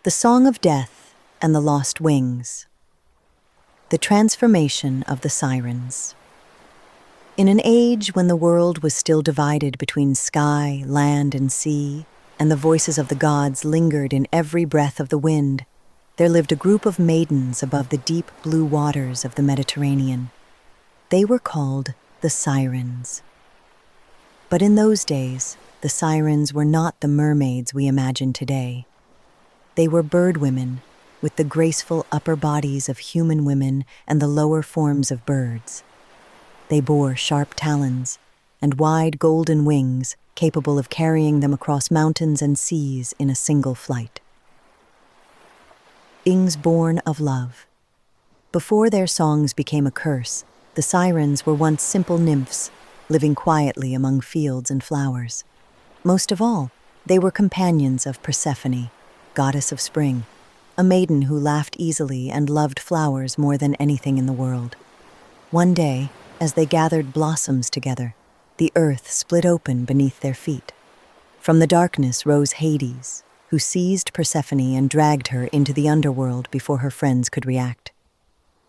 The Song of Death and the Lost Wings. The Transformation of the Sirens. In an age when the world was still divided between sky, land, and sea, and the voices of the gods lingered in every breath of the wind, there lived a group of maidens above the deep blue waters of the Mediterranean. They were called the Sirens. But in those days, the Sirens were not the mermaids we imagine today. They were bird women, with the graceful upper bodies of human women and the lower forms of birds. They bore sharp talons and wide golden wings capable of carrying them across mountains and seas in a single flight. Beings born of love. Before their songs became a curse, the Sirens were once simple nymphs, living quietly among fields and flowers. Most of all, they were companions of Persephone, goddess of spring, a maiden who laughed easily and loved flowers more than anything in the world. One day, as they gathered blossoms together, the earth split open beneath their feet. From the darkness rose Hades, who seized Persephone and dragged her into the underworld before her friends could react.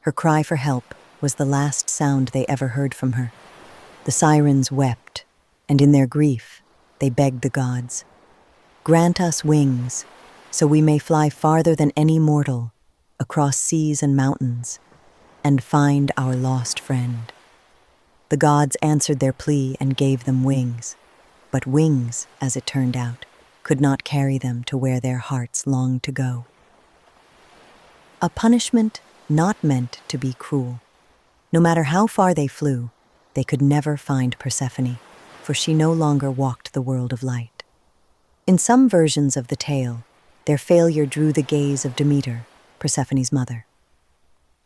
Her cry for help was the last sound they ever heard from her. The Sirens wept, and in their grief, they begged the gods, "Grant us wings, so we may fly farther than any mortal, across seas and mountains, and find our lost friend." The gods answered their plea and gave them wings, but wings, as it turned out, could not carry them to where their hearts longed to go. A punishment not meant to be cruel. No matter how far they flew, they could never find Persephone, for she no longer walked the world of light. In some versions of the tale, their failure drew the gaze of Demeter, Persephone's mother.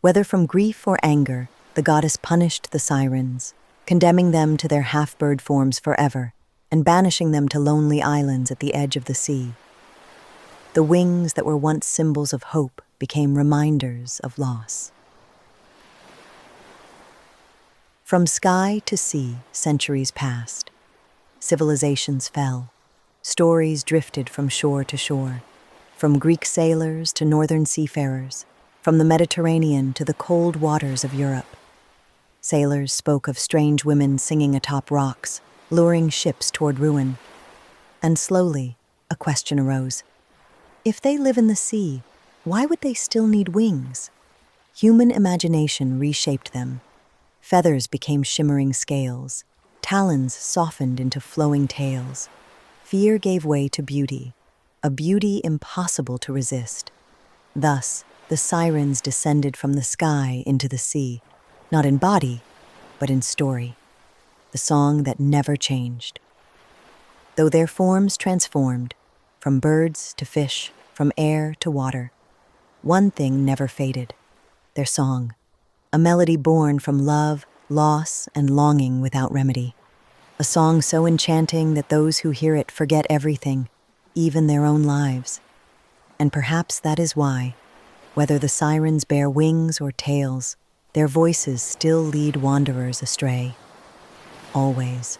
Whether from grief or anger, the goddess punished the Sirens, condemning them to their half-bird forms forever and banishing them to lonely islands at the edge of the sea. The wings that were once symbols of hope became reminders of loss. From sky to sea, centuries passed. Civilizations fell. Stories drifted from shore to shore. From Greek sailors to northern seafarers, from the Mediterranean to the cold waters of Europe. Sailors spoke of strange women singing atop rocks, luring ships toward ruin. And slowly, a question arose. If they live in the sea, why would they still need wings? Human imagination reshaped them. Feathers became shimmering scales. Talons softened into flowing tails. Fear gave way to beauty, a beauty impossible to resist. Thus, the Sirens descended from the sky into the sea, not in body, but in story, the song that never changed. Though their forms transformed, from birds to fish, from air to water, one thing never faded: their song, a melody born from love, loss, and longing without remedy. A song so enchanting that those who hear it forget everything, even their own lives. And perhaps that is why, whether the Sirens bear wings or tails, their voices still lead wanderers astray. Always.